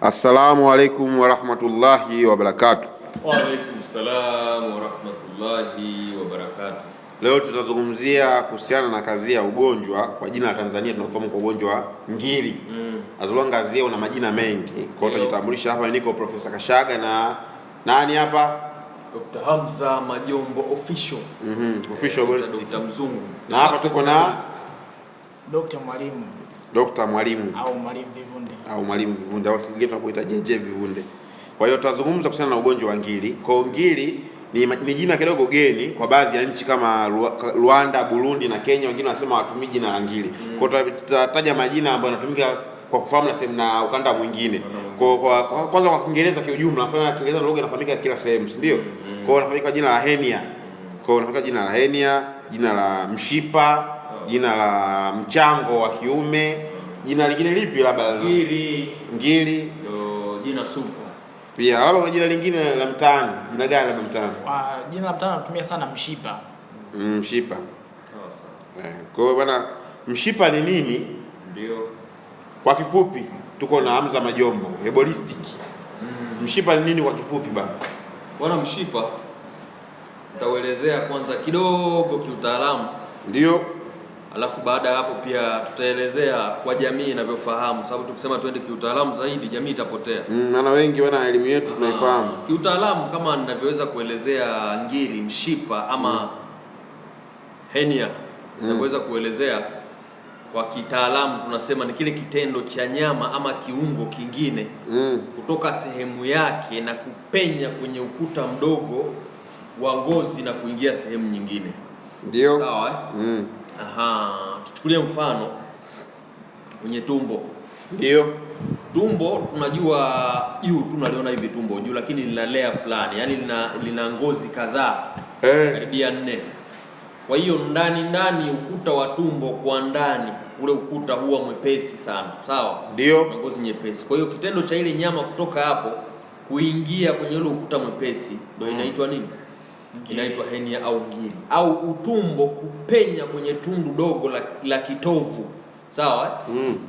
Assalamu alaikum warahmatullahi wabarakatuh. Wa alaikum salam warahmatullahi wabarakatuh. Leo tutazungumzia kuhusiana na kazi ya ugonjwa kwa jina la Tanzania tunafahamu kwa ugonjwa wa ngiri. Azulangazia una majina mengi. Kwa hiyo tutajitambulisha hapa, niko Profesa Kashaga na nani hapa? Dr. Hamza Majombo official. Official Dr. Mzungu. Na hapa tuko na Dr. Mwalimu. Dr. Mwalimu Au Mwalimu Vivunde. Au Mwalimu Vivunde, au kingine tunakuita JJ Vivunde. Kwa hiyo tutazungumza kuhusiana na ugonjwa wa ngiri. Kwa ngiri ni jina kidogo geni kwa baadhi ya nchi kama Rwanda, Burundi na Kenya. Wengine wanasema watumii jina la ngiri. Kwa hiyo tutataja majina ambayo yanatumika kwa kufahamu na sehemu na ukanda mwingine. Kwa kwanza kwa Kiingereza kiujumla, mfano Kiingereza lugha inafahamika kila sehemu, si ndio? Kwa hiyo inafahamika jina la hernia. Kwa hiyo inafahamika jina la hernia, jina la mshipa, jina la mchango wa kiume, jina lingine lipi labda ngiri, jina super. Pia labda kuna jina lingine la mtaani. Jina gani la mtaani? Jina la mtaani natumia sana mshipa. Mshipa. Kwa hiyo bwana, mshipa ni nini? Ndio. Kwa kifupi tuko na Hamza Majombo, Herbalistic. Mshipa ni nini kwa kifupi bwana? Bwana, mshipa tutaelezea kwanza kidogo kiutaalamu. Ndio. Alafu baada ya hapo pia tutaelezea kwa jamii inavyofahamu, sababu tukisema twende kiutaalamu zaidi jamii itapotea. Maana wengi wana elimu yetu tunaifahamu. Kiutaalamu kama ninavyoweza kuelezea ngiri, mshipa ama hernia, ninavyoweza kuelezea kwa kitaalamu tunasema ni kile kitendo cha nyama ama kiungo kingine kutoka sehemu yake na kupenya kwenye ukuta mdogo wa ngozi na kuingia sehemu nyingine. Ndio. Sawa eh? Tuchukulie mfano kwenye tumbo. Ndio. Tumbo tunajua juu tunaliona hivi tumbo juu, lakini lina layer fulani, yani lina ngozi kadhaa karibia 4. Kwa hiyo ndani ukuta wa tumbo kwa ndani, ule ukuta huwa mwepesi sana, sawa? Ndio. Na ngozi nyepesi. Kwa hiyo kitendo cha ile nyama kutoka hapo kuingia kwenye ule ukuta mwepesi ndio inaitwa nini? Inaitwa hernia au ngiri. Au utumbo kupenya kwenye tundu dogo la kitovu, sawa?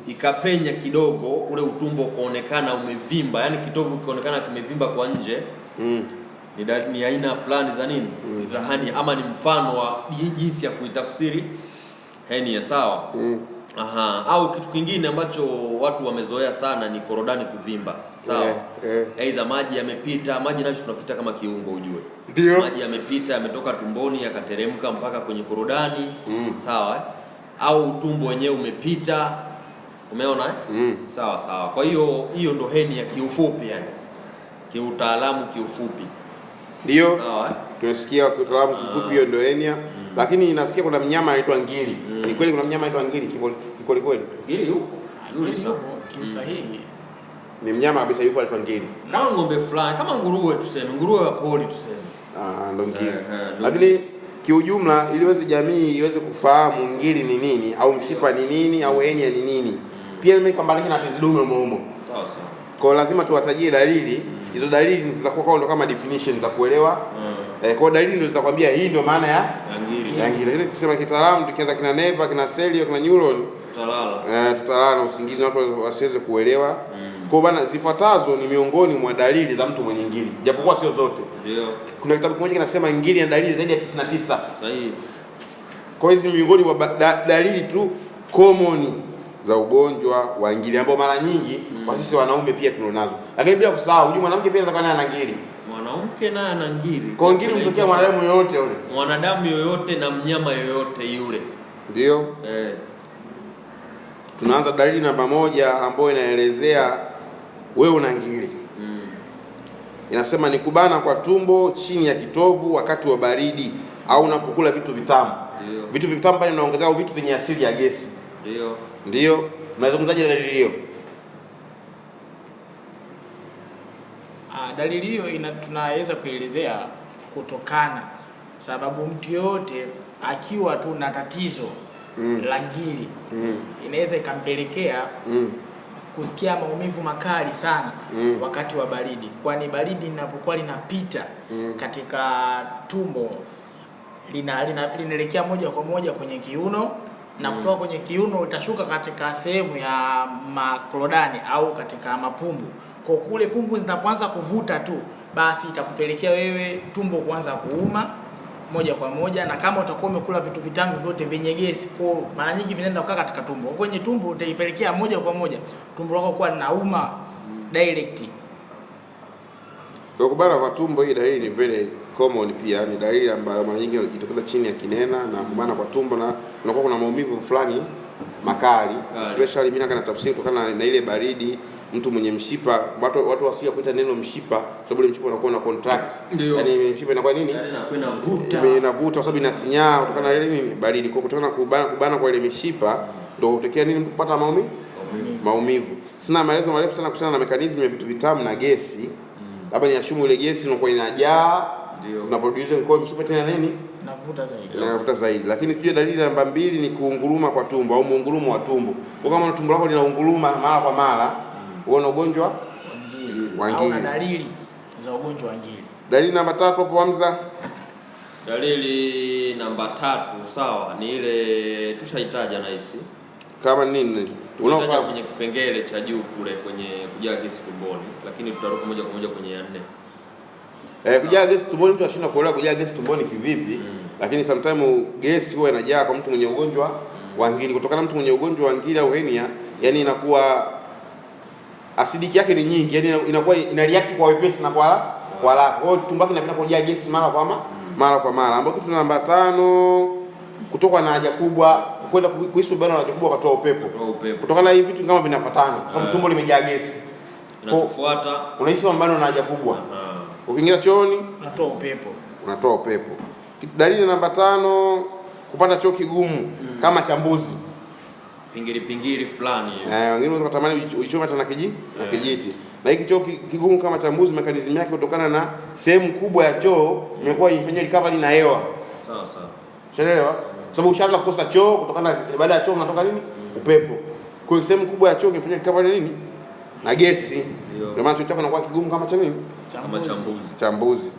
Ikapenya kidogo, ule utumbo kuonekana umevimba, yani kitovu kionekana kimevimba kwa nje. Ni aina fulani za nini? Za hernia, ama ni mfano wa jinsi ya kuitafsiri hernia, sawa? Au kitu kingine ambacho watu wamezoea sana ni korodani kuvimba, sawa? Aidha maji yamepita, maji nacho tunapita kama kiungo ujue. Ndio. Maji yamepita, yametoka tumboni yakateremka mpaka kwenye korodani, sawa? Au utumbo wenyewe umepita, umeona sawa. Kwa hiyo ndo hernia kiufupi, yani kiutaalamu kiufupi. Ndio. Sawa. Tunasikia kiutaalamu kifupi hiyo ndio hernia. Lakini nasikia kuna mnyama anaitwa ngiri. Ni kweli kuna mnyama anaitwa ngiri kweli? Ngiri yupo. Nzuri sana. Kiusahihi. Ni mnyama kabisa yupo anaitwa ngiri. Kama ng'ombe fulani, kama nguruwe tuseme, nguruwe wa poli tuseme. Ndo ngiri. Lakini kiujumla ili iweze jamii iweze kufahamu ngiri ni nini au mshipa ni nini au hernia ni nini. Pia nimekambalika na tezi dume umo. Sawa. Kwa lazima tuwatajie dalili. Hizo dalili zitakuwa ndo kama definition za kuelewa. Kwa dalili ndio zitakwambia hii ndio maana ya ngiri. Lakini kusema kitaalamu tukianza kina neva, kina celio, kina neuron, tutalala na usingizi, watu wasiweze kuelewa. Kwa bana, zifuatazo ni miongoni mwa dalili za mtu mwenye ngiri, japokuwa sio zote. Ndio. Kuna kitabu kimoja kinasema ngiri na dalili zaidi ya 99. Sahihi. Kwa hizi miongoni mwa dalili tu common za ugonjwa wa ngiri ambao mara nyingi kwa sisi wanaume pia tunazo. Lakini bila kusahau, unajua mwanamke pia anaweza kuwa na ngiri. Mwanamke naye ana ngiri. Kwa ngiri mtokea mwanadamu yoyote yule. Mwanadamu yoyote na mnyama yoyote yule. Ndio. Tunaanza dalili namba 1 ambayo inaelezea wewe una ngiri. Inasema ni kubana kwa tumbo chini ya kitovu wakati wa baridi au unapokula vitu vitamu. Ndio. Vitu vitamu pale inaongezea vitu vyenye asili ya gesi. Ndio. Unazungumzaje dalili hiyo? Dalili hiyo tunaweza kuelezea kutokana sababu mtu yote akiwa tu na tatizo la ngiri inaweza ikampelekea kusikia maumivu makali sana wakati wa baridi, kwani baridi linapokuwa linapita katika tumbo linaelekea moja kwa moja kwenye kiuno na kutoka kwenye kiuno utashuka katika sehemu ya makorodani au katika mapumbu Kwa kule pumbu zinapoanza kuvuta tu, basi itakupelekea wewe tumbo kuanza kuuma moja kwa moja, na kama utakuwa umekula vitu vitamu vyote vyenye gesi, kwa mara nyingi vinaenda kukaa katika tumbo. Kwenye tumbo utaipelekea moja kwa moja tumbo lako kuwa linauma direct. Kwa kubana kwa tumbo, hii dalili ni very common, pia ni dalili ambayo mara nyingi inajitokeza chini ya kinena, na kubana kwa tumbo na unakuwa kuna maumivu fulani makali, especially mimi na tafsiri kutokana na ile baridi. Mtu mwenye mshipa, watu wasia kuita neno mshipa sababu ile mshipa unakuwa na contract, yani mshipa inakuwa nini, inavuta kwa sababu inasinyaa kutokana na ile nini baridi. Kwa kutokana na kubana kwa ile mishipa ndio hutokea nini, kupata maumivu. Sina maelezo marefu sana kuhusiana na mekanizmu ya vitu vitamu na gesi, labda ni ashumu ile gesi inakuwa inajaa, na produce kwa mshipa tena nini, inavuta zaidi. Lakini pia dalili namba 2 ni kuunguruma kwa tumbo au muungurumo wa tumbo. Kwa kama tumbo lako linaunguruma mara kwa mara, uone ugonjwa wa ngiri. Au dalili za ugonjwa wa ngiri. Dalili namba 3 hapo Hamza. Dalili namba 3 sawa, ni ile tushaitaja na hisi. Kama nini? Unaofahamu kwenye kipengele cha juu kule kwenye kujaa gesi tumboni, lakini tutaruka moja kwa moja kwenye ya 4. Kujaa gesi tumboni, mtu anashinda kuelewa kujaa gesi tumboni kivipi, lakini sometimes gesi huwa inajaa kwa mtu mwenye ugonjwa wa ngiri. Kutokana na mtu mwenye ugonjwa wa ngiri au hernia, yani inakuwa acidity yake ni nyingi, yani inakuwa ina react kwa wepesi na kwa haraka. Kwa hiyo tumbo lake linapenda kujaa gesi mara kwa mara. Ambapo kitu namba 5, kutoka na haja kubwa, kwenda kuhisi bana na haja kubwa kutoa upepo. Kutokana na hivi vitu kama vinafuatana, kwa sababu tumbo limejaa gesi. Inachofuata unahisi mbano na haja kubwa. Ukiingia chooni unatoa upepo. Dalili namba 5, kupata choo kigumu kama chambuzi. Pingiri fulani. Wengine wanatamani uichome hata na kijiti. Na hiki choo kigumu kama chambuzi, mekanizmu yake kutokana na sehemu kubwa ya choo imekuwa ifanywe recovery na hewa. Sawa. Unaelewa? Sababu ushaanza kukosa choo kutokana baada ya choo unatoka nini? Upepo. Kwa hiyo sehemu kubwa ya choo ifanywe recovery nini? Na gesi. Ndio maana choo chako kinakuwa kigumu kama nini? Kama Chambuzi.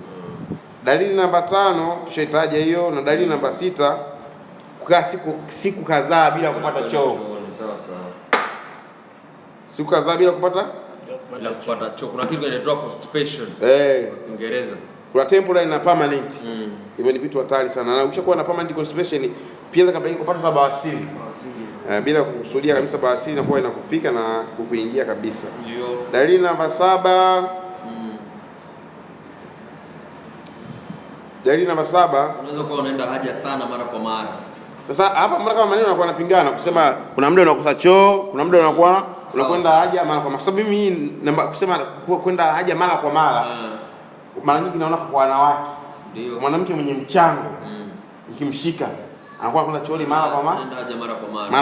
Dalili namba 5 tushaitaja hiyo, na dalili namba 6, kukaa siku kadhaa bila kupata choo. Sawa. Siku kadhaa bila kupata choo. Kuna kitu kinaitwa constipation. Kiingereza. Kuna temporary na permanent. Hivyo ni vitu hatari sana. Na ukishakuwa na permanent constipation pia kabla kupata bawasiri. Bila kukusudia kabisa bawasiri inakuwa inakufika na kukuingia kabisa. Ndio. Dalili namba 7. Dalili namba 7, unaweza kuwa unaenda haja sana mara kwa mara. Sasa hapa mara kama maneno yanakuwa yanapingana kusema kuna muda unakosa choo, kuna muda unakuwa unakwenda haja mara kwa mara. Sababu mimi kusema kwenda haja mara kwa mara, mara nyingi naona kwa wanawake. Ndio. Mwanamke mwenye mchango ikimshika anakuwa kwenda chooni mara kwa mara. Anaenda haja mara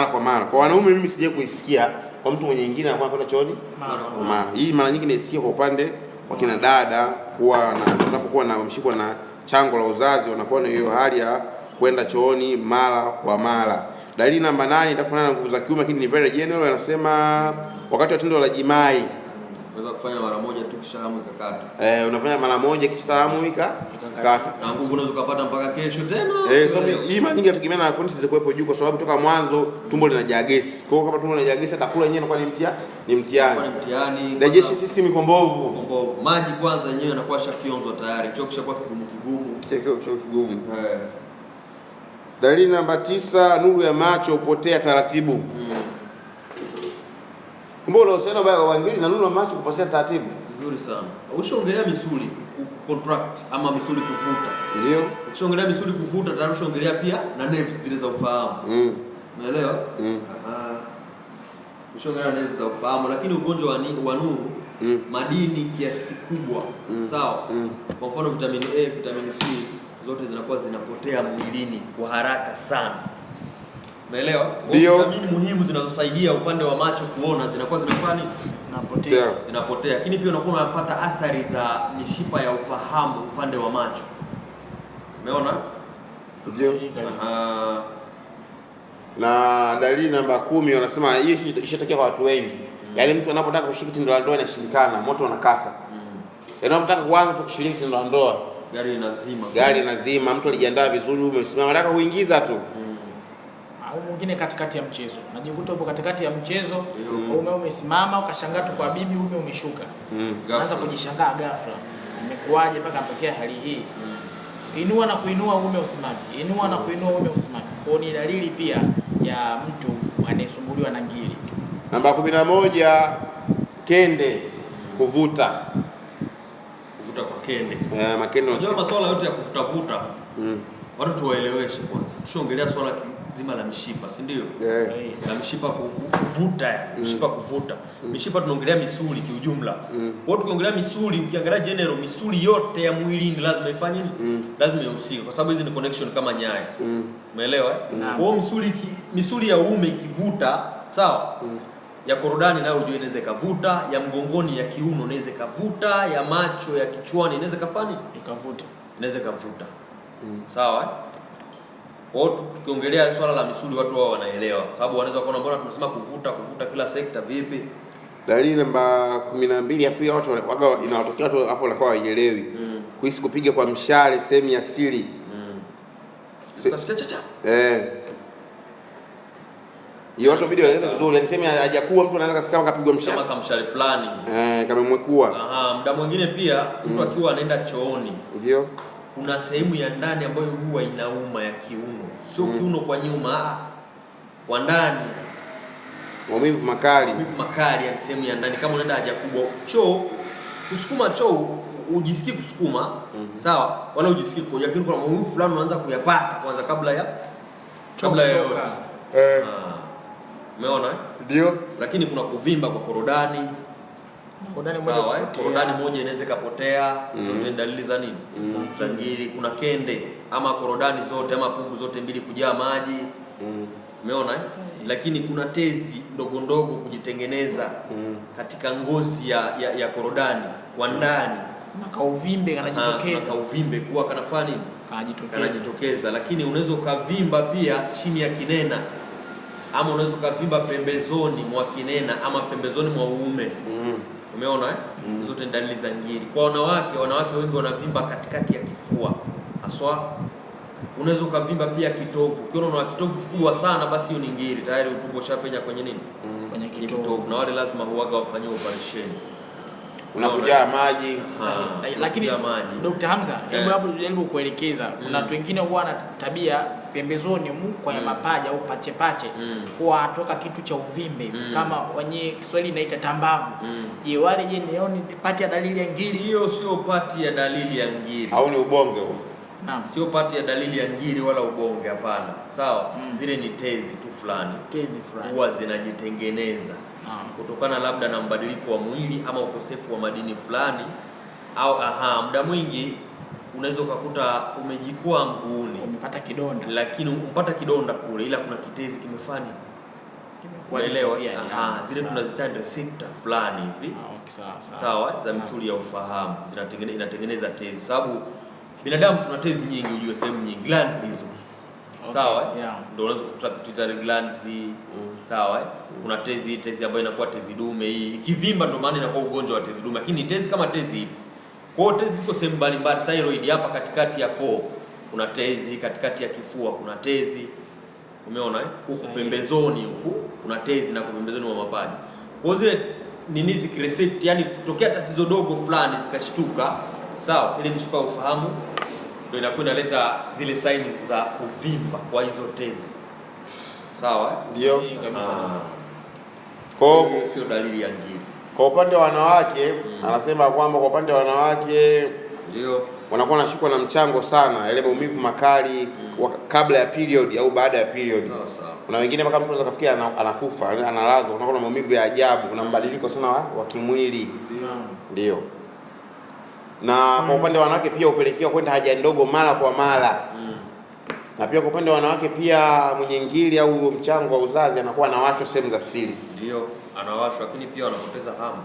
kwa mara. Kwa wanaume mimi sijawahi kuisikia, kwa mtu mwenye mwingine anakuwa kwenda chooni mara kwa mara. Hii mara nyingi naisikia kwa upande wa kina dada, kuwa na unapokuwa na mshiko na chango la uzazi wanakuwa na hiyo hali ya kwenda chooni mara kwa mara. Dalili namba 8 itafanana na nguvu za kiume, lakini ni very general. Anasema wakati wa tendo la jimai unaweza kufanya mara moja tu kisha hamu ikakata. Unafanya mara moja kisha hamu ikakata. Na nguvu unaweza kupata mpaka kesho tena. Sababu hii mara nyingi inategemea na pointi zilizokuwepo juu, kwa sababu toka mwanzo tumbo linajaa gesi. Kwa hiyo kama tumbo linajaa gesi, atakula yenyewe inakuwa ni mtihani. Digestion system iko mbovu. Maji kwanza yenyewe yanakuwa shafyonzwa tayari. Choo kishakuwa kigumu. Dalili namba 9, nuru ya macho hupotea taratibu. Mbona usema wa ngiri na nuru ya macho kupotea taratibu? Vizuri sana. Ushaongelea misuli contract ama misuli kuvuta. Ndio. Ukishaongelea misuli kuvuta tayari ushaongelea pia na nerves zile za ufahamu. Umeelewa? Ushaongelea nerves za ufahamu, lakini ugonjwa wa nuru madini kiasi kikubwa. Sawa? Kwa mfano vitamini A, vitamini C zote zinakuwa zinapotea mwilini kwa haraka sana. Umeelewa? Vitamini muhimu zinazosaidia upande wa macho kuona zinakuwa zinafanya zinapotea. Lakini pia unakuwa unapata athari za mishipa ya ufahamu upande wa macho. Umeona? Ndio. Na dalili namba 10 wanasema hii ishatokea kwa watu wengi. Yaani mtu anapotaka kushiriki tendo la ndoa inashindikana, moto unakata. Yaani anapotaka kuanza kushiriki tendo la ndoa, gari inazima. Mtu alijiandaa vizuri, umesimama nataka kuingiza tu. mwingine katikati ya mchezo. Unajikuta upo katikati ya mchezo, uume umesimama, ukashangaa tu kwa bibi uume umeshuka. Unaanza kujishangaa ghafla. Imekuaje mpaka mpokea hali hii? Inua na kuinua uume usimame. Inua na kuinua uume usimame. Kwa ni dalili pia ya mtu anayesumbuliwa na ngiri. Namba 11, kende, kuvuta. Kuvuta kwa kende. Makende. Unajua masuala yote ya kuvuta. Watu tuwaeleweshe kwanza. Tushaongelea swala zima la mishipa, si ndio? La mishipa kuvuta, mishipa kuvuta. Mishipa tunaongelea misuli kiujumla. Kwa tukiongelea misuli, ukiangalia general misuli yote ya mwilini lazima ifanye nini? Lazima ihusike kwa sababu hizi ni connection kama nyaya. Umeelewa? Kwa misuli ya uume ikivuta, sawa? Ya korodani nayo unajua inaweza kavuta, ya mgongoni ya kiuno inaweza kavuta, ya macho ya kichwani inaweza kafani ikavuta. Inaweza kavuta. Sawa? Kwa hiyo tukiongelea swala la misuli watu wao wanaelewa. Sababu wanaweza kuona mbona tunasema kuvuta kila sekta vipi? Dalili namba 12 Afrika watu waga inawatokea watu afu wanakuwa hawaielewi. Kuhisi kupiga kwa mshale sehemu ya siri. Hiyo watu video wanaweza vizuri, niseme hajakuwa mtu anaweza kama kapigwa mshale. Kama kamshale fulani. Kama mwekua. Muda mwingine pia mtu akiwa anaenda chooni. Ndio. Kuna sehemu ya ndani ambayo huwa inauma ya kiuno. Sio kiuno kwa nyuma, kwa ndani. Maumivu makali. Maumivu makali ya sehemu ya ndani kama unaenda haja kubwa. Choo, kusukuma choo ujisikii kusukuma, sawa? Wala ujisikii kuja, lakini kuna maumivu fulani unaanza kuyapata kwanza kabla ya yote. Umeona? Ndio. Lakini kuna kuvimba kwa korodani. Korodani moja inaweza kapotea. Zote dalili za nini? Za ngiri. Kuna kende ama korodani zote ama pumbu zote mbili kujaa maji. Umeona? Lakini kuna tezi ndogo ndogo kujitengeneza katika ngozi ya korodani kwa ndani. Na kauvimbe kanajitokeza. Na kauvimbe kuwa kanafanya nini? Kanajitokeza. Lakini unaweza ukavimba pia chini ya kinena. Ama unaweza ukavimba pembezoni mwa kinena ama pembezoni mwa uume. Umeona zote ni dalili za ngiri. Kwa wanawake wengi wanavimba katikati ya kifua. Haswa unaweza ukavimba pia kitovu. Ukiona una kitovu kikubwa sana basi hiyo ni ngiri. Tayari utumbo ushapenya kwenye nini? Kwenye kitovu. Na wale lazima huaga wafanyie operation. Unakuja maji. Lakini Dr. Hamza, hebu hapo jaribu kuelekeza. Kuna watu wengine huwa na tabia pembezoni kwa mapaja au pache kwa atoka kitu cha uvimbe kama wenye Kiswahili inaita tambavu. Je, wale nioni pati ya dalili ya ngiri? Hiyo sio pati ya dalili ya ngiri. Au ni ubonge huo? Naam. Sio pati ya dalili ya ngiri wala ubonge, hapana. Sawa? Zile ni tezi tu fulani. Tezi fulani. Huwa zinajitengeneza. Kutokana labda na mbadiliko wa mwili ama ukosefu wa madini fulani au muda mwingi unaweza ukakuta umejikua mguuni, umepata kidonda, lakini umpata kidonda kule ila kuna kitezi kimefanya unaelewa, zile tunazita receptor fulani hivi sawa za misuli ya ufahamu inatengeneza tezi, sababu binadamu tuna tezi nyingi, ujue sehemu nyingi glands hizo. Sawa, ndio unaweza kukuta pituitary glands, sawa. Kuna tezi ambayo inakuwa tezi dume, hii ikivimba ndio maana inakuwa ugonjwa wa tezi dume, lakini tezi kama tezi hivi. Kwa hiyo tezi ziko sehemu mbalimbali, thyroid hapa katikati ya koo kuna tezi, katikati ya kifua kuna tezi, umeona huku pembezoni huku kuna tezi na pembezoni mwa mapaja. Kwa zile nini zikirecept, yani kutokea tatizo dogo fulani zikashtuka, sawa, ile mshipa wa ufahamu ndio inakuwa inaleta zile signs za kuvimba kwa hizo tezi. Sawa? Ndio. Kwa hiyo dalili ya ngiri. Kwa upande wa wanawake, anasema kwamba kwa upande wa wanawake ndio wanakuwa wanashikwa na mchango sana, ile maumivu makali kabla ya period au baada ya period. Sawa. Kuna wengine mpaka mtu anaweza kufikia anakufa, analazwa, unakuwa na maumivu ya ajabu, kuna mbadiliko sana wa kimwili. Ndio. Na kwa upande wa wanawake pia upelekewa kwenda haja ndogo mara kwa mara. Na pia kwa upande wa wanawake pia mwenye ngiri au mchango wa uzazi anakuwa anawashwa sehemu za siri. Ndio, anawashwa, lakini pia wanapoteza hamu.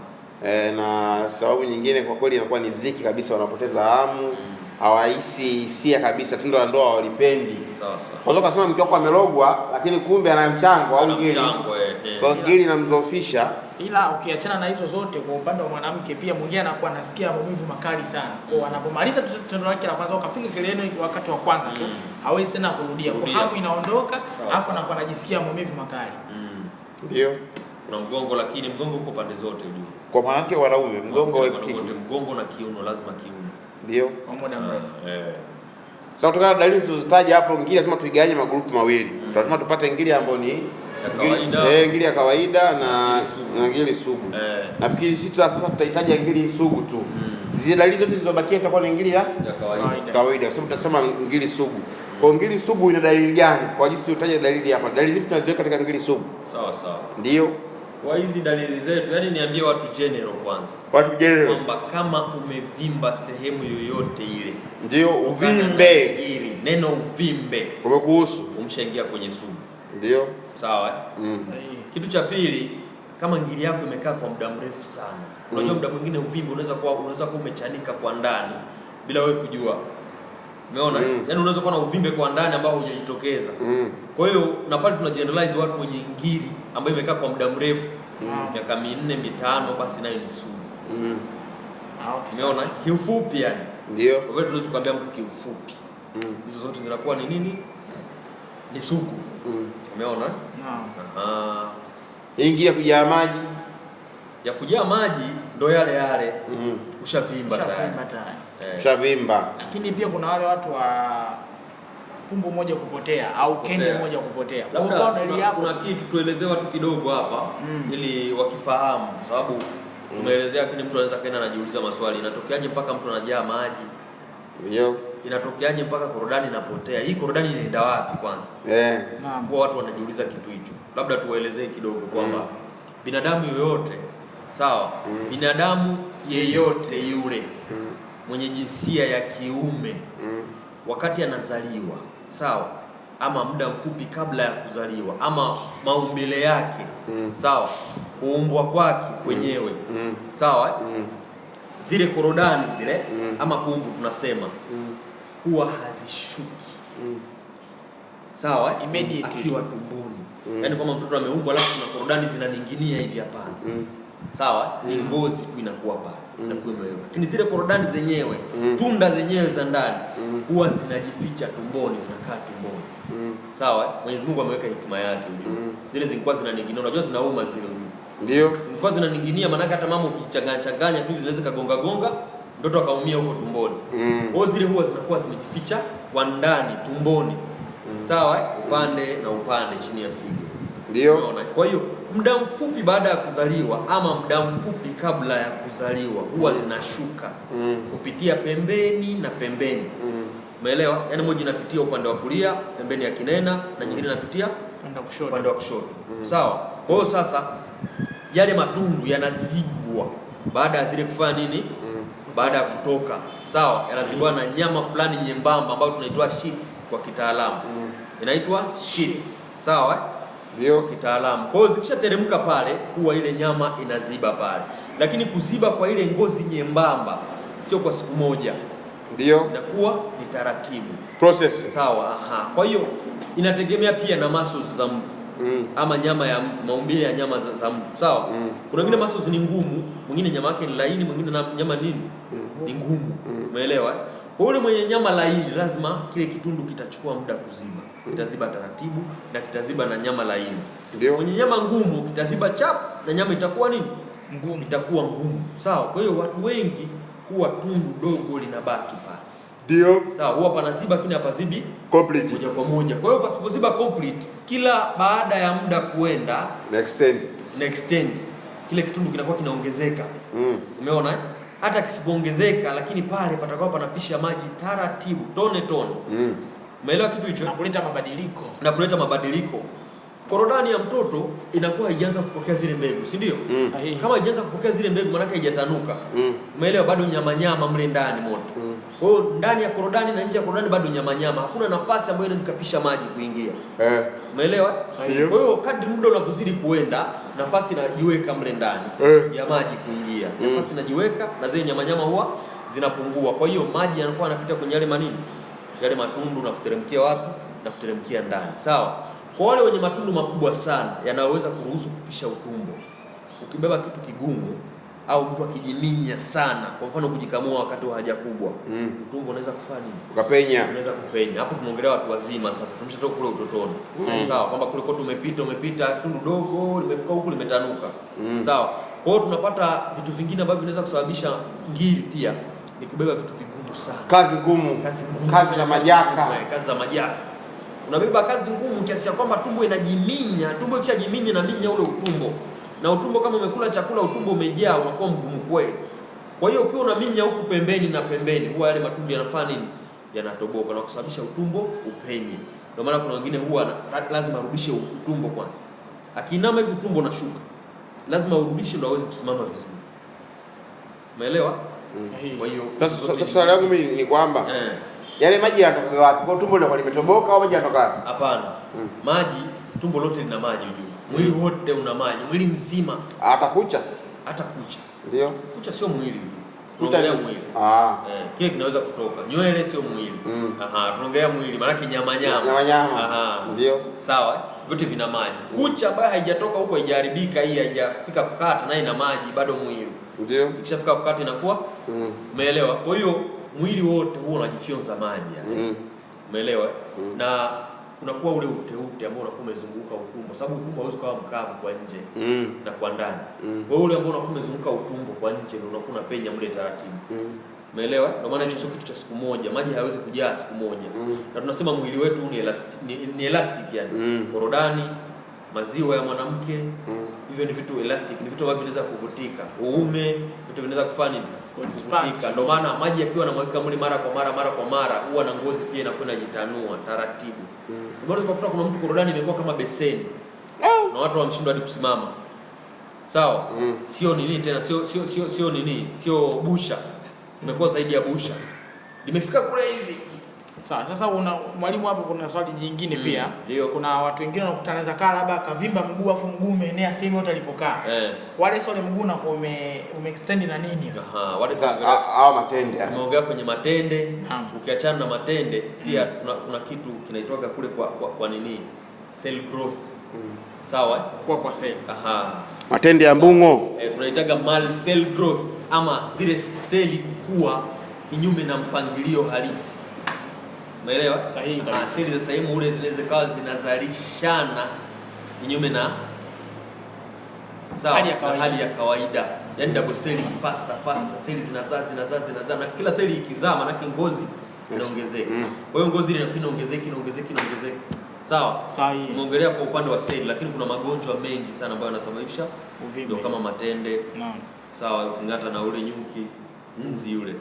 Na sababu nyingine kwa kweli inakuwa ni ziki kabisa, wanapoteza hamu, hawahisi hisia kabisa, tendo la ndoa hawalipendi. Sawa. Unaweza kusema mke wako amelogwa lakini kumbe ana mchango au ngiri. Kwa ngiri inamdhoofisha. Ila ukiachana na hizo zote, kwa upande wa mwanamke pia mwingine anakuwa anasikia maumivu makali sana. Kwa anapomaliza tendo lake la kwanza, ukafika kileleni wakati wa kwanza tu, hawezi tena kurudia. Kwa hamu inaondoka, alafu anakuwa anajisikia maumivu makali. Ndio. Na mgongo, lakini mgongo uko pande zote juu. Kwa mwanamke wanaume mgongo wa kike. Mgongo na kiuno lazima kiuno. Ndio. Kwa muda mrefu. Sasa kutokana na dalili tulizozitaja hapo, ngiri lazima tuigawanye magrupu mawili. Lazima tupate ngiri ambayo ni ngiri ya kawaida na ngiri sugu. Nafikiri sisi sasa tutahitaji ngiri sugu tu. Zile dalili zote zilizobakia itakuwa ni ngiri ya kawaida. Sasa tutasema ngiri sugu. Kwa ngiri sugu ina dalili gani? Kwa jinsi tulitaja dalili hapa. Dalili zipi tunaziweka katika ngiri sugu? Sawa. Ndio. Kwa hizi dalili zetu, yani niambie watu general kwanza. Watu general. Kwamba kama umevimba sehemu yoyote ile. Ndio, uvimbe. Neno uvimbe umekuhusu, umshaingia kwenye sugu. Ndio. Sawa Kitu cha pili, kama ngiri yako imekaa kwa muda mrefu sana. Unajua muda mwingine uvimbe unaweza kuwa umechanika kwa ndani bila wewe kujua. Umeona? Yaani unaweza kuwa na uvimbe kwa ndani ambao hujajitokeza. Kwa hiyo na pale tuna generalize watu wenye ngiri ambayo imekaa kwa muda mrefu, miaka 4, 5, basi nayo ni sugu. Umeona? Kiufupi yani. Ndio. Kwa hiyo tunaweza kuambia mtu kiufupi. Hizo zote zinakuwa ni nini? Ni sugu. Umeona? Ingia kujaa maji. Ya kujaa maji ndo yale. Ushavimba tayari. Ushavimba. Lakini pia kuna wale watu wa pumbu moja kupotea au kenge moja kupotea. Kuna kitu tuelezee watu kidogo hapa ili wakifahamu, sababu umeelezea, lakini mtu anaweza kaenda anajiuliza maswali, inatokeaje mpaka mtu anajaa maji? Ndio. Inatokeaje mpaka korodani inapotea? Hii korodani inaenda wapi kwanza? Kwa watu wanajiuliza kitu hicho. Labda tuwaelezee kidogo kwamba binadamu yoyote, sawa? Binadamu yeyote yule mwenye jinsia ya kiume wakati anazaliwa, sawa, ama muda mfupi kabla ya kuzaliwa, ama maumbile yake, sawa, kuumbwa kwake kwenyewe, sawa, zile korodani zile ama pumbu tunasema huwa hazishuki, sawa, akiwa tumboni. Yaani kama mtoto ameumbwa alafu kuna korodani zinaninginia hivi, hapana. Sawa, ni ngozi tu inakuwa pale. Lakini zile korodani zenyewe, tunda zenyewe za ndani huwa zinajificha tumboni, zinakaa tumboni. Sawa, Mwenyezi Mungu ameweka hikima yake ujue. Zile zilikuwa zinaninginia, unajua zinauma zile ujue. Ndio. Zilikuwa zinaninginia, maana hata mama ukichanganya tu zinaweza kagonga mtoto akaumia huko tumboni. Kwa zile huwa zinakuwa zimejificha kwa ndani tumboni. Sawa, upande na upande chini ya figo. Ndio. Unaona? Kwa hiyo muda mfupi baada ya kuzaliwa ama muda mfupi kabla ya kuzaliwa huwa zinashuka kupitia pembeni na pembeni. Umeelewa? Yaani moja inapitia upande wa kulia pembeni ya kinena na nyingine inapitia upande wa kushoto. Sawa? Kwa hiyo sasa yale matundu yanazibwa baada ya zile kufanya nini? Baada ya kutoka. Sawa? Yanazibwa na nyama fulani nyembamba ambayo tunaitwa sheath kwa kitaalamu. Inaitwa sheath. Sawa? Ndio kitaalamu. Kwa hiyo zikishateremka pale huwa ile nyama inaziba pale. Lakini kuziba kwa ile ngozi nyembamba sio kwa siku moja. Ndio. Inakuwa ni taratibu. Process. Sawa, Kwa hiyo inategemea pia na muscles za mtu. Ama nyama ya mtu, maumbile ya nyama za mtu. Sawa? Kuna wengine muscles ni ngumu, mwingine nyama yake ni laini, mwingine nyama nini? Ni ngumu. Umeelewa? Kwa yule mwenye nyama laini lazima kile kitundu kitachukua muda kuziba. Kitaziba taratibu na kitaziba na nyama laini. Ndio. Mwenye nyama ngumu kitaziba chap na nyama itakuwa nini? Ngumu. Itakuwa ngumu. Sawa. Kwa hiyo watu wengi huwa tundu dogo linabaki pale. Ndio. Sawa, huwa panaziba lakini hapazibi complete moja kwa moja. Kwa hiyo pasipoziba complete, kila baada ya muda kuenda extend kile kitundu kinakuwa kinaongezeka. Umeona? Hata kisipoongezeka lakini pale patakuwa panapisha maji taratibu, tone. Umeelewa kitu hicho? Na kuleta mabadiliko. Korodani ya mtoto inakuwa haijaanza kupokea zile mbegu, si ndio? Kama haijaanza kupokea zile mbegu maana haijatanuka. Umeelewa? Bado nyama mle ndani moto. Kwa hiyo ndani ya korodani na nje ya korodani bado nyama. Hakuna nafasi ambayo inaweza kupisha maji kuingia. Umeelewa? Kwa hiyo kadri muda unavyozidi kuenda, nafasi inajiweka mle ndani ya maji kuingia. Nafasi inajiweka na zile nyama huwa zinapungua. Kwa hiyo maji yanakuwa yanapita kwenye yale manini? Yale matundu na kuteremkia wapi? Na kuteremkia ndani. Sawa? Kwa wale wenye matundu makubwa sana yanaweza kuruhusu kupisha utumbo. ukibeba kitu kigumu au mtu akijiminya sana, kwa mfano kujikamua wakati wa haja kubwa, utumbo unaweza kufanya nini? Ukapenya. Unaweza kupenya. Hapo tunaongelea watu wazima sasa. Tumeshatoka kule utotoni. Sawa, kwamba kule kote umepita tundu dogo limefika huku limetanuka. Sawa. Kwa hiyo tunapata vitu vingine ambavyo vinaweza kusababisha ngiri pia ni kubeba vitu vigumu sana. Kazi ngumu. Kazi za majaka. Kazi za majaka. Unabeba kazi ngumu kiasi kwamba tumbo inajiminya, tumbo ikishajiminya na minya ule utumbo. Na utumbo kama umekula chakula utumbo umejaa unakuwa mgumu kweli. Kwa hiyo ukiwa unaminya huku pembeni na pembeni, huwa yale matumbo yanafanya nini? Yanatoboka na kusababisha utumbo upenye. Ndio maana kuna wengine huwa lazima arudishe utumbo kwanza. Akinama hivi utumbo unashuka. Lazima urudishe ndio aweze kusimama vizuri. Umeelewa? Sahihi. Kwa hiyo Sasa swali langu mimi ni kwamba yale maji yanatoka wapi? Kwa tumbo ndio limetoboka au maji yanatoka wapi? Hapana. Maji, tumbo lote lina maji ujue. Mwili wote una maji, mwili mzima. Hata kucha? Hata kucha. Ndio. Kucha sio mwili. Tunaongelea mwili. Kile kinaweza kutoka. Nywele sio mwili. Tunaongelea mwili, maana nyama. Ndio. Sawa? Vyote vina maji. Kucha ambayo haijatoka huko haijaharibika, hii haijafika kukata naye ina maji bado mwili. Ndio. Ikishafika kukata inakuwa umeelewa? Kwa hiyo mwili wote huo unajifyonza maji yani. Umeelewa? Na unakuwa ule uteute ambao unakuwa umezunguka utumbo, sababu utumbo hauwezi kuwa mkavu kwa nje na kwa ndani. Kwa hiyo ule ambao unakuwa umezunguka utumbo kwa nje ndio unakuwa unapenya mle taratibu. Umeelewa? Ndio maana hicho sio kitu cha siku moja, maji hayawezi kujaa siku moja. Na tunasema mwili wetu ni elastic yani. Korodani, maziwa ya mwanamke, hivyo ni vitu elastic, ni vitu ambavyo vinaweza kuvutika. Uume, vitu vinaweza kufanya nini? Kuvutika. Ndio maana maji yakiwa yanamwagika mwili mara kwa mara, huwa na ngozi pia inakuwa inajitanua taratibu. Ndio maana kuna mtu korodani imekuwa kama beseni. Na watu wamshindwa hadi kusimama. Sawa? Sio nini tena, sio nini, sio busha. Imekuwa zaidi ya busha. Limefika kule hivi. Sawa, sasa mwalimu hapo kuna swali jingine pia. Ndio. Kuna watu wengine wanakutana za kaa labda kavimba mguu afu mguu umeenea sehemu yote alipokaa. Wale swali mguu na kwa umeextend na nini? Wale hao matende. Tumeongea kwenye matende. Ukiachana na matende pia kuna kitu kinaitwa kule kwa nini? Cell growth. Sawa? Kwa cell. Matende ya mbungo. Tunaitaga mal cell growth ama zile seli kukua kinyume na mpangilio halisi. Umeelewa? Sahihi. Seli za sehemu ule zinaweza kawa zinazalishana kinyume na hali ya kawaida. Yaani double cell faster seli zinazaa na kila seli ikizaa maana ngozi inaongezeka. Kwa hiyo ngozi inaongezeka. Sawa? Sahihi. Tumeongelea kwa upande wa seli, lakini kuna magonjwa mengi sana ambayo yanasababisha uvimbe, ndio kama matende. Sawa, ukingata na ule nyuki, nzi yule.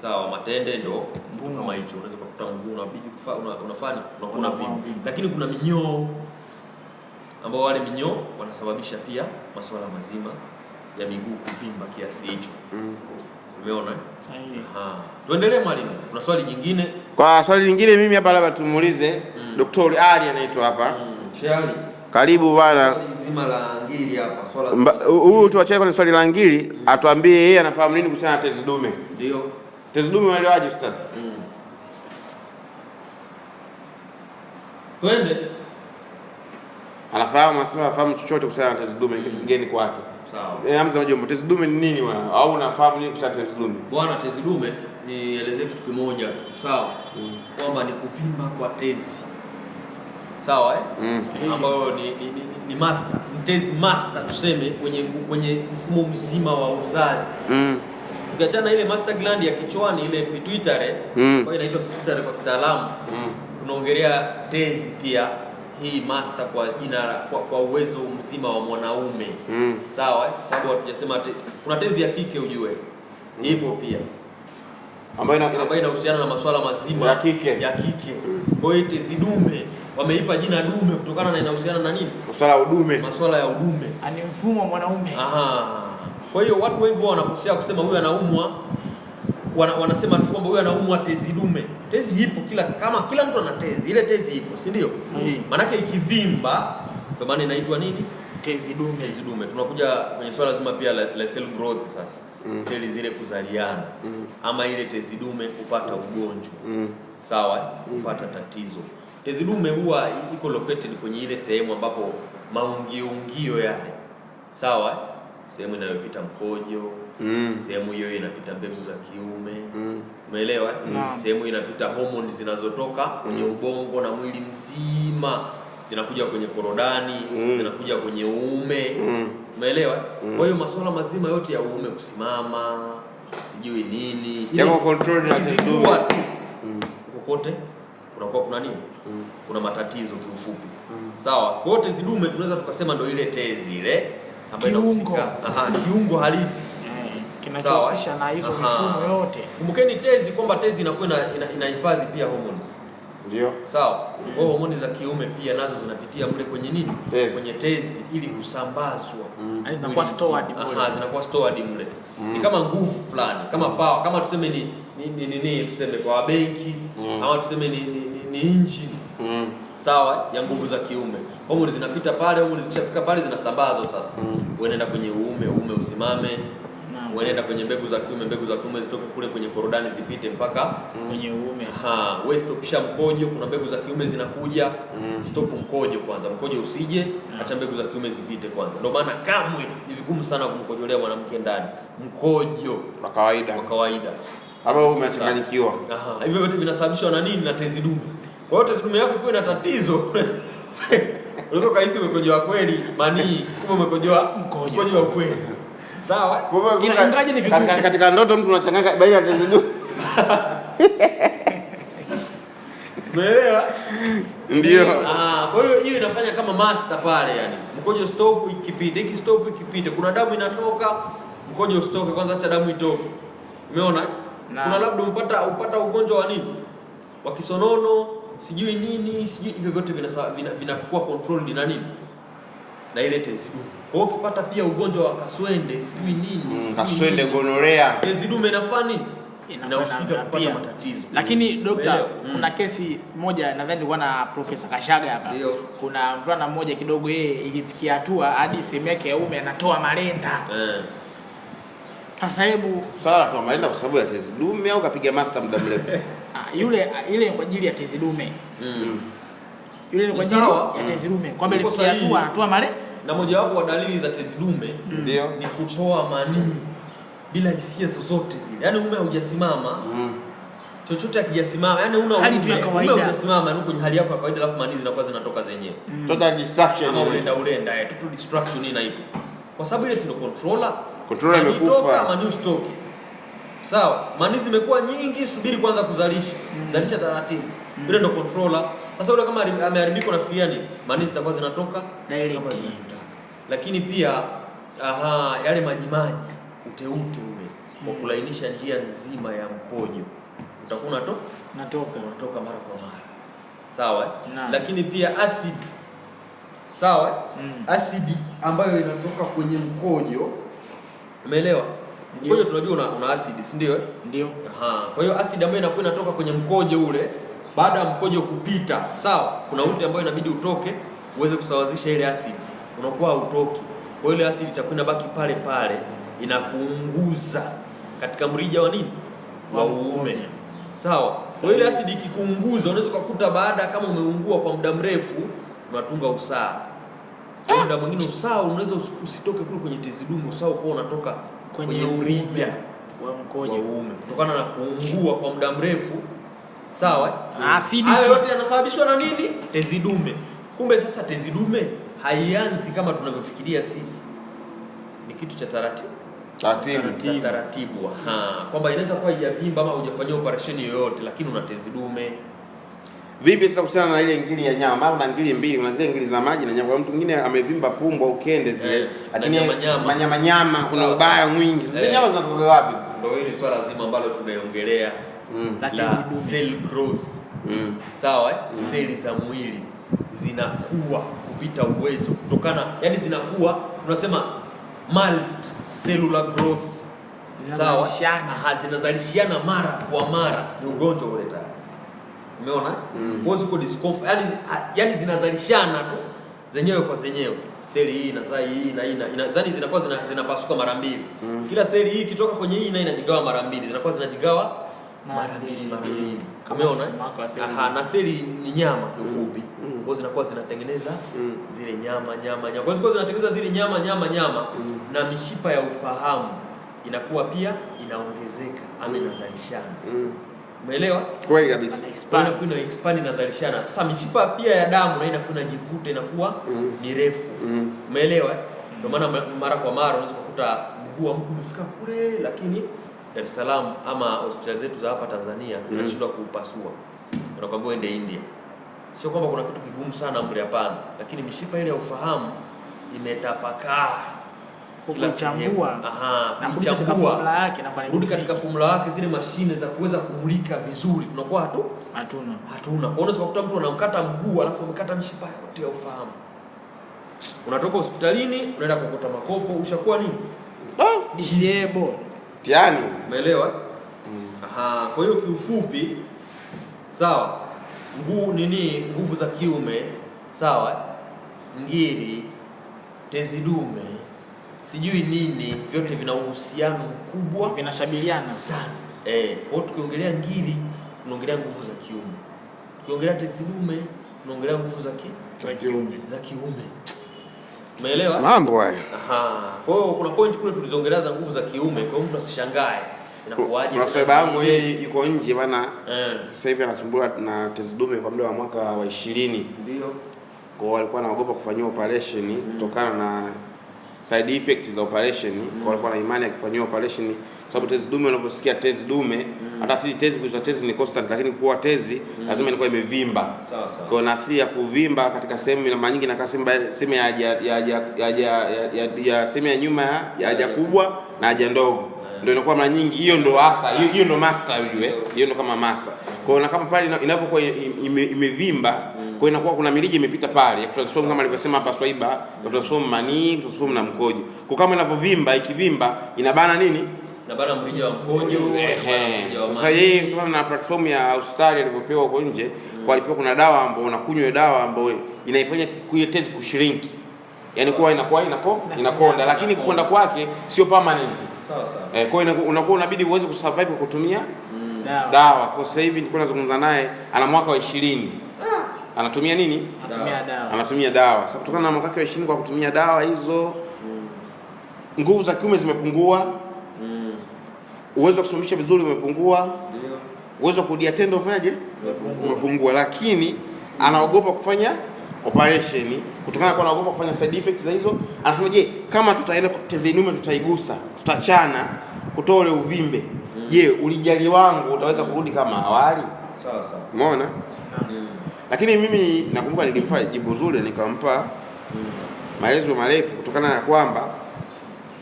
Sawa, matende ndo kama hicho. Unaweza kukuta mguu unabidi unafanya unakuwa vimbe. Lakini kuna minyoo ambao wale minyoo wanasababisha pia masuala mazima ya miguu kuvimba kiasi hicho. Umeona? Tuendelee mwalimu. Kuna swali jingine? Kwa swali lingine mimi hapa labda tumuulize Daktari Ali anaitwa hapa. Shali. Karibu bwana. Swali zima la ngiri hapa. Swala huyu tuachane kwa swali la ngiri, atuambie yeye anafahamu nini kuhusiana na tezi dume. Ndio. Tezi dume unaelewaje ustaz? Twende. Anafahamu chochote kuhusiana na tezi dume, kitu kigeni kwake. Sawa. Hamza Majombo, tezi dume ni nini bwana? Au unafahamu nini kuhusiana na tezi dume? Bwana, tezi dume nielezee kitu kimoja tu. Sawa? Kwamba ni kuvimba kwa tezi. Sawa ambayo ni master, ni tezi master tuseme kwenye mfumo mzima wa uzazi. Ukiachana ile master gland ya kichwani ile pituitary, kwa inaitwa pituitary kwa kitaalamu. Tunaongelea tezi pia hii master kwa jina kwa uwezo mzima wa mwanaume. Sawa sababu hatujasema kuna tezi ya kike ujue. Ipo pia ambayo inahusiana na masuala mazima ya kike. Kwa hiyo tezi dume wameipa jina dume kutokana na inahusiana na nini? Masuala ya udume. Ani mfumo wa mwanaume. Kwa hiyo watu wengi wanakosea kusema huyu anaumwa, wanasema tu kwamba huyu anaumwa tezi dume. Tezi ipo kila mtu ana tezi. Ile tezi ipo, si ndio? Maana yake ikivimba ndio maana inaitwa nini? Tezi dume. Tunakuja kwenye swala zima pia la cell growth sasa. Seli zile kuzaliana ama ile tezi dume kupata ugonjwa. Sawa? Kupata tatizo. Tezi dume huwa iko located kwenye ile sehemu ambapo maungio yale. Sawa? sehemu inayopita mkojo, sehemu hiyo inapita mbegu za kiume. Umeelewa? Sehemu inapita hormone zinazotoka kwenye ubongo na mwili mzima, zinakuja kwenye korodani, zinakuja kwenye uume. Umeelewa? Kwa hiyo masuala mazima yote ya uume kusimama, sijui nini, yako control na tezi dume kokote unakuwa kuna nini? Kuna matatizo kiufupi. Sawa? Kwa hiyo tezi dume tunaweza tukasema ndio ile tezi ile ambayo inahusika, kiungo halisi kinachohusisha na hizo mifumo yote. Kumbukeni tezi kwamba tezi inakuwa inahifadhi pia hormones. Ndio. Sawa? Kwa hormone za kiume pia nazo zinapitia mle kwenye nini? Kwenye tezi ili kusambazwa. Zinakuwa stored mle. Zinakuwa stored mle. Ni kama nguvu fulani, kama power, kama tuseme ni tuseme kwa benki, ama tuseme ni engine. Sawa, ya nguvu za kiume. Hormone zinapita pale, hormone zikishafika pale zinasambazwa sasa. Unaenda kwenye uume usimame. Unaenda kwenye mbegu za kiume zitoke kule kwenye korodani zipite mpaka kwenye uume. Wewe stopisha mkojo, kuna mbegu za kiume zinakuja. Stop mkojo kwanza. Mkojo usije, acha mbegu za kiume zipite kwanza. Ndio maana kamwe ni vigumu sana kumkojolea mwanamke ndani. Mkojo kwa kawaida. Hapo wewe umechanganyikiwa. Hivyo vyote vinasababishwa na nini? Na tezi dume. Kwa hiyo tezi dume yako ikiwa ina tatizo, unaweza kuhisi umekojoa kweli manii, kumbe umekojoa mkojo wa kweli. Sawa? Ingaje ni vigumu. Katika ndoto mtu anachanganya baina ya tezi dume. Umeelewa? Ndio. Kwa hiyo inafanya kama master pale yani. Mkojo stop ikipite, stop ikipite. Kuna damu inatoka, mkojo stop kwanza, acha damu itoke. Umeona? Kuna labda upata ugonjwa wa nini? Wa kisonono, sijui nini, sijui hivyo vyote vinakuwa controlled na nini? Na ile tezi dume. Kwa hiyo ukipata pia ugonjwa wa kaswende, sijui nini, kaswende, gonorea, tezi dume inafanya inahusika kupata matatizo. Lakini dokta, kuna kesi moja nadhani nilikuwa na Profesa Kashaga hapa. Kuna mvulana mmoja kidogo yeye ilifikia hatua hadi sehemu yake ya uume anatoa malenda. Sasa hebu toa malenda kwa sababu ya tezi dume au kapiga master muda mrefu? Ile kwa ajili ya tezi dume. Yule ni kwa ajili ya tezi dume. Kwamba ilifikia hatua anatoa malenda. Na mojawapo wa dalili za tezi dume ni kutoa manii bila hisia zozote zile. Yaani uume haujasimama. Chochote hakijasimama. Yaani uume haujasimama ni kwenye hali yako ya kawaida, alafu manii zinakuwa zinatoka zenyewe. Total distraction. Ama ulenda total distraction ina ipo. Kwa sababu ile si ndio controller. Controller imekufa. Manii stoki. Sawa, manii zimekuwa nyingi, subiri kwanza kuzalisha. Zalisha taratibu. Ile ndio controller. Sasa yule kama ameharibika unafikiria nini? Manii zitakuwa zinatoka direct. Lakini pia yale majimaji, uteute ule kwa kulainisha njia nzima ya mkojo utakuwa unatoka mara kwa mara. Sawa? Lakini pia acid. Sawa? Acid ambayo inatoka kwenye mkojo. Umeelewa? Mkojo tunajua una acid, si ndio? Ndio. Kwa hiyo acid ambayo inakuwa inatoka kwenye mkojo ule baada ya mkojo kupita, sawa? Kuna ute ambayo inabidi utoke uweze kusawazisha ile acid. Unakuwa hautoki. Kwa hiyo ile asidi itakuwa inabaki pale pale, inakuunguza katika mrija wa nini? Wa uume. Sawa? Kwa hiyo ile asidi ikikuunguza, unaweza kukuta baada kama umeungua kwa muda mrefu unatunga usaha. Kwa muda mwingine usaha unaweza usitoke kule kwenye tezi dume, usaha uko unatoka kwenye mrija wa mkojo wa uume kutokana na kuungua kwa muda mrefu. Sawa? Asidi hayo yote yanasababishwa na nini? Tezi dume. Kumbe sasa tezi dume haianzi kama tunavyofikiria sisi. Ni kitu cha taratibu. Kwamba inaweza kuwa haijavimba ama hujafanyia operation yoyote, lakini una tezi dume. Vipi sasa kuhusiana na ile ngili ya nyama? Au na ngili mbili, kuna zile ngili za maji na nyama. Kwa mtu mwingine amevimba pumbo au kende zile, lakini nyama kuna ubaya mwingi. Sasa nyama zinatoka wapi? Ndio hili swala zima ambalo tumeongelea la cell growth. Sawa? Seli za mwili zinakuwa kupita uwezo kutokana, yani zinakuwa tunasema multicellular growth. Sawa? Zinazalishiana mara kwa mara, ni ugonjwa ule tayari. Umeona? Ngozi uko discomfort, yani zinazalishana tu zenyewe kwa zenyewe. Seli hii inazaa hii na hii inadhani zinakuwa zinapasuka mara mbili. Kila seli hii ikitoka kwenye hii na inajigawa mara mbili, zinakuwa zinajigawa mara mbili. Umeona? Aha, na seli ni nyama kiufupi. Kwa zinakuwa zinatengeneza zile nyama. Kwa hiyo zinatengeneza zile nyama na mishipa ya ufahamu inakuwa pia inaongezeka ama inazalishana. Umeelewa? Kweli kabisa. Inakuwa expand inazalishana. Sasa mishipa pia ya damu na inakuwa inajivuta inakuwa mirefu. Umeelewa? Ndio maana mara kwa mara unaweza kukuta mguu wa mtu umefika kule, lakini Dar es Salaam ama hospitali zetu za hapa Tanzania zinashindwa kuupasua. Unakwambia uende India. Sio kwamba kuna kitu kigumu sana mle, hapana, lakini mishipa ile ya ufahamu imetapakaa kila sehemu. Na kuchambua rudi katika formula yake, zile mashine za kuweza kumulika vizuri tunakuwa hatuna. Kwa unaweza kukuta mtu anamkata mguu alafu amekata mishipa yote ya ufahamu. Unatoka hospitalini unaenda kukuta makopo, ushakuwa nini? Disable. Tiani. Umeelewa? Kwa hiyo kiufupi, sawa, nguvu za kiume, sawa, ngiri, tezi dume, sijui nini, vyote vina uhusiano mkubwa, vinashabiliana sana. Kwa tukiongelea ngiri tunaongelea nguvu za kiume. Tukiongelea tezi dume tunaongelea nguvu za kiume. Umeelewa? Mambo haya. Kwa hiyo kuna point kule tulizongelea za nguvu za kiume, kwa hiyo mtu asishangae. Inakuaje? Kuna sababu yangu yeye yuko nje bana. Sasa hivi anasumbua na tezi dume kwa muda wa mwaka wa 20. Ndio. Kwa walikuwa wanaogopa kufanyia operation kutokana na side effects za operation. Kwa walikuwa na imani ya kufanyia operation sababu tezi dume, unaposikia tezi dume, hata si tezi kwa tezi ni constant, lakini kwa tezi lazima ilikuwa imevimba. Sawa. Kwa na asili ya kuvimba katika sehemu mara nyingi na sehemu ya sehemu ya nyuma ya haja kubwa na haja ndogo. Ndio inakuwa mara nyingi hiyo ndio hasa hiyo ndio master hiyo ndio kama master. Kwa hiyo kama pale inapokuwa imevimba, kwa inakuwa kuna mirija imepita pale ya transform kama alivyosema hapa Swaiba, transform manii, transform na mkojo. Kwa kama inapovimba, ikivimba inabana nini? Inabana mrija wa mkojo. Sasa yeye kutokana na platform ya Australia alivyopewa huko nje, kwa alipewa kuna dawa ambayo unakunywa, dawa ambayo inaifanya kuile tezi kushrink. Yaani kwa inakuwa inakonda, lakini kukonda kwake sio permanent. Sawa. Kwa hiyo unakuwa unabidi uweze kusurvive kwa kutumia dawa. Kwa sasa hivi nilikuwa nazungumza naye, ana mwaka wa 20. Anatumia nini? Anatumia dawa. Sasa kutokana na mwaka wake wa 20 kwa kutumia dawa hizo, nguvu za kiume zimepungua. Uwezo wa kusimamisha vizuri umepungua. Ndio. Uwezo wa kudia tendo ufanyaje? Umepungua. Lakini anaogopa kufanya operation kutokana na anaogopa kufanya side effects za hizo. Anasema je, kama tutaenda tezi dume tutaigusa, tutachana, kutoa ule uvimbe. Je, ulijali wangu utaweza kurudi kama awali? Sawa. Umeona? Lakini mimi nakumbuka nilimpa jibu zuri, nikampa maelezo marefu kutokana na kwamba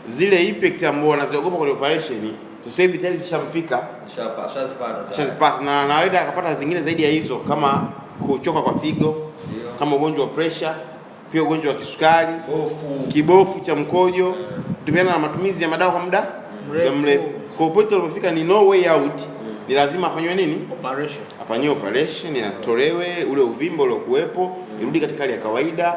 zile effects ambazo wanaziogopa kwenye operation sasa hivi tayari zishamfika, shazipata na anaweza akapata zingine zaidi ya hizo, kama kuchoka kwa figo, kama ugonjwa wa pressure, pia ugonjwa wa kisukari, kibofu cha mkojo, kutokana na matumizi ya madawa kwa muda mrefu. Kwa point ulipofika ni no way out, ni lazima afanywe nini? Afanywe operation, atolewe ule uvimbe uliokuwepo, irudi katika hali ya kawaida.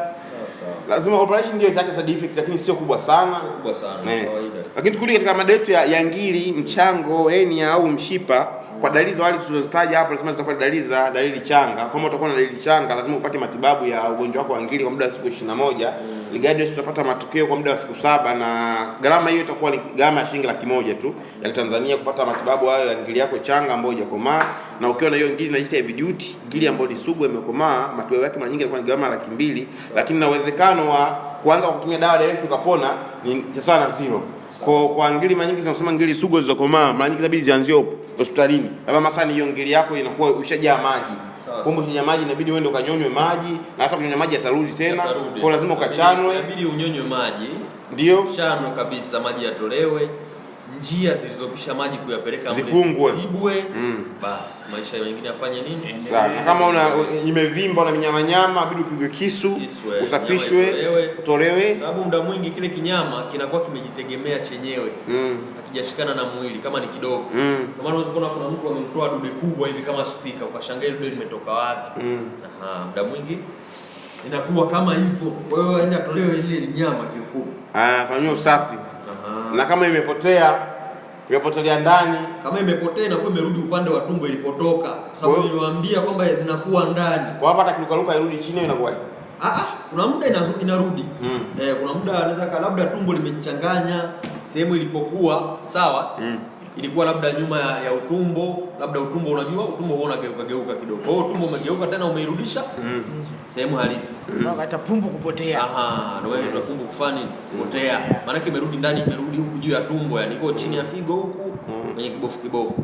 Lazima operation ndio itaacha side effect, lakini sio kubwa sana. Kawaida. Lakini tukirudi katika mada yetu ya ngiri, mchango, hernia au mshipa, kwa dalili za wale tulizotaja hapo, lazima zitakuwa dalili changa. Kama utakuwa na dalili changa, lazima upate matibabu ya ugonjwa wako wa ngiri kwa muda wa siku 21. Regardless utapata matokeo kwa muda wa siku 7, na gharama hiyo itakuwa ni gharama ya shilingi 100 tu ya Tanzania kupata matibabu hayo ya ngiri yako changa ambayo haijakomaa. Na ukiwa na hiyo ngiri inaitwa heavy duty, ngiri ambayo ni sugu imekomaa, matibabu yake mara nyingi inakuwa ni gharama 200,000, lakini na uwezekano wa kuanza kutumia dawa direct ukapona ni sawa na zero. Kwa ngiri mara nyingi tunasema ngiri sugu zilizokomaa mara nyingi inabidi zianzie hospitalini. Kama masani hiyo ngiri yako inakuwa ushajaa maji. Kumbe ukinywa maji inabidi uende ukanyonywe maji, na hata kunywa maji yatarudi tena. Kwa lazima ukachanwe. Inabidi unyonywe maji. Ndio. Chanwe kabisa, maji yatolewe. Njia zilizopisha maji kuyapeleka zifungwe. Basi maisha mengine afanye nini? Sana. Kama imevimba na nyama inabidi upigwe kisu, usafishwe, utolewe. Sababu muda mwingi kile kinyama kinakuwa kimejitegemea chenyewe. Hakijashikana na mwili kama ni kidogo. Kwa maana unaweza kuona kuna mtu amemtoa dude kubwa hivi kama speaker, ukashangaa dude limetoka wapi? Muda mwingi inakuwa kama hivyo. Kwa hiyo aende atolewe ile nyama kifupi. Fanywe usafi. Na kama imepotea imepotelea ndani. Kama imepotea inakuwa imerudi upande wa tumbo ilipotoka, sababu niliwaambia kwamba zinakuwa ndani. Kwa hapa hata kilukaluka irudi chini inakuwa. Kuna muda inarudi. Kuna muda anaweza labda tumbo limechanganya sehemu ilipokuwa, sawa? Ilikuwa labda nyuma ya utumbo, labda utumbo, unajua utumbo huona geuka kidogo. Kwa hiyo utumbo umegeuka tena umeirudisha sehemu halisi. Hata pumbu kupotea. Ndio inaitwa pumbu kufanya kupotea. Maana yake imerudi ndani, imerudi huku juu ya tumbo, yani iko chini ya figo huku kwenye kibofu.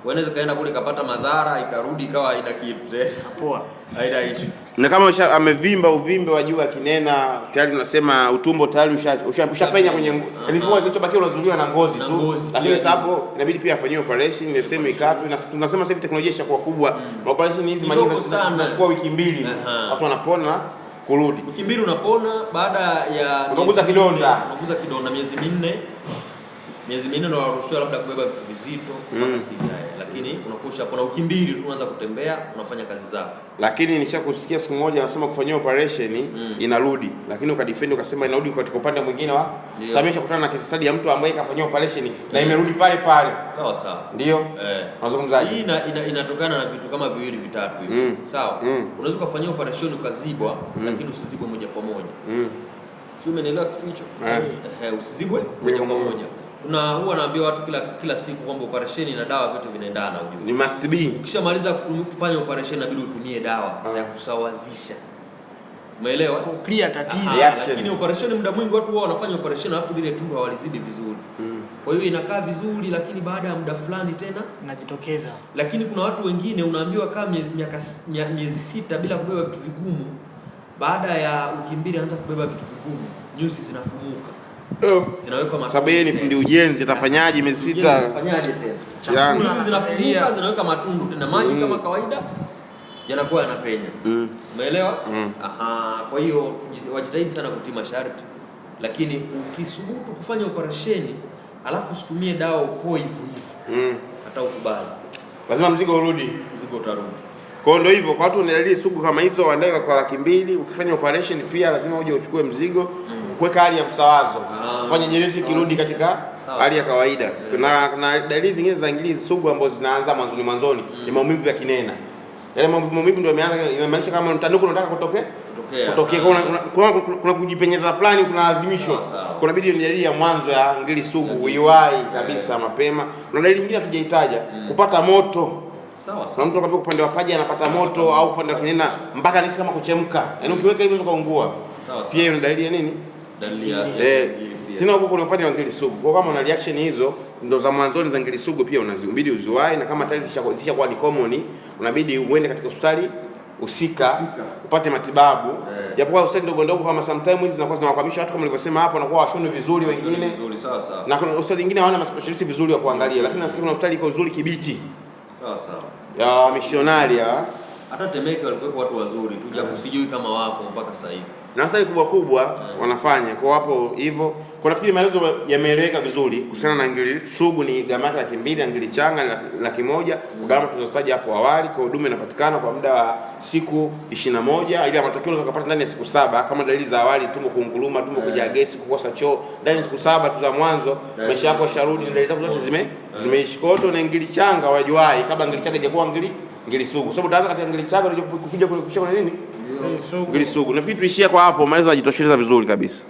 Wanaweza kaenda kule kapata madhara, ikarudi ikawa haina kitu. Poa. Haina issue. Na kama amevimba uvimbe wa juu kinena, tayari unasema utumbo tayari ushapenya kwenye ilikuwa kilichobakia unazuliwa na ngozi tu. Lakini sasa hapo inabidi pia afanyiwe operation, ile sehemu ikatwe, na tunasema sasa hivi teknolojia ishakuwa kubwa. Na operation hizi mara nyingi zinachukua wiki 2. Watu wanapona kurudi. Wiki 2 unapona, baada ya unaguza kidonda miezi 4 ndio waruhusiwa labda kubeba vitu vizito mpaka 6, lakini unakusha pona wiki 2 tu unaanza kutembea, unafanya kazi zako. Lakini nishakusikia siku moja anasema kufanyia operation inarudi, lakini ukadefend ukasema inarudi katika upande mwingine wa Samia kukutana na case study ya mtu ambaye kafanyia operation na imerudi pale. Sawa. Ndio. Unazungumzaje? Hii inatokana na vitu kama viwili vitatu hivi. Sawa. Unaweza kufanyia operation ukazibwa, lakini usizibwe moja kwa moja. Sio, umeelewa kitu hicho? Usizibwe moja kwa moja. Huwa naambia watu kila siku kwamba operation na dawa vyote vinaendana, unajua. Ni must be. Ukishamaliza kufanya operation inabidi utumie dawa sasa ya kusawazisha. Umeelewa? Clear tatizo. Lakini operation muda mwingi watu wao wanafanya operation alafu ile tumbo hawalizidi vizuri. Kwa hiyo inakaa vizuri, lakini baada ya muda fulani tena inajitokeza. Lakini kuna watu wengine unaambiwa kama miezi 6 bila kubeba vitu vigumu, baada ya wiki 2 anaanza kubeba vitu vigumu, nyusi zinafumuka. Zinawekwa matundu. Sababu yeye ni fundi ujenzi, atafanyaje miezi 6? Atafanyaje tena? Nyusi zinafumuka, zinaweka matundu tena, maji kama kawaida yanakuwa yanapenya. Umeelewa? Kwa hiyo wajitahidi sana kutii masharti. Lakini ukisubutu kufanya operesheni alafu usitumie dawa upoe hivyo, hata ukubali, lazima mzigo urudi. Mzigo utarudi. Kwa ndio hivyo, kwa watu wanalili sugu kama hizo waandae kwa 200,000, ukifanya operation pia lazima uje uchukue mzigo, kuweka hali ya msawazo, kufanya jenereti kirudi katika hali ya kawaida. Na dalili zingine za ngiri sugu ambazo zinaanza mwanzoni ni maumivu ya kinena. Yale maumivu ndio yameanza, inamaanisha kama mtanuko unataka kutokea, kuna kujipenyeza fulani, kuna lazimisho. Kuna bidii ni dalili ya mwanzo ya ngiri sugu, uiwai kabisa mapema. Na dalili nyingine hatujaitaja, kupata moto. Kuna mtu akapika upande wa paja anapata moto, au upande wa kinena mpaka nisi kama kuchemka. Yaani ukiweka hivyo ukaungua. Pia hiyo ni dalili ya nini? Dalili ya tena huko kuna upande wa ngiri sugu. Kwa kama una reaction hizo ndo za mwanzoni za ngiri sugu, pia unabidi uziwai, na kama tayari zishakuwa ni common, unabidi uende katika hospitali husika upate matibabu. Japokuwa hospitali ndogo ndogo kama sometimes hizi zinakuwa zinawakwamisha watu, kama nilivyosema hapo, wanakuwa washoni vizuri wengine. Na kuna hospitali nyingine hawana specialist vizuri wa kuangalia, lakini nasikia kuna hospitali iko nzuri Kibiti. Ya missionary hata Temeke walikuwa watu wazuri tu, japo sijui kama wapo mpaka sasa hivi. Na hospitali kubwa wanafanya kwa hapo hivyo. Kwa nafikiri maelezo yameeleweka vizuri kuhusiana na ngiri sugu. Ni gharama 200,000, ngiri changa 100,000. Gharama tulizotaja hapo awali. Kwa huduma inapatikana kwa muda wa siku 21, ili matokeo unapata ndani ya siku 7. Kama dalili za awali, tumbo kuunguruma, tumbo kujaa gesi, kukosa choo, ndani ya siku 7 tu za mwanzo maisha yako yasharudi, dalili zako zote zimeishi. Kwa hiyo na ngiri changa wajuai kabla ngiri changa haijakuwa ngiri sugu. Sababu utaanza katika ngiri changa kuja kushika na nini? Ngiri sugu. Nafikiri tuishie kwa hapo, maelezo yajitosheleza vizuri kabisa.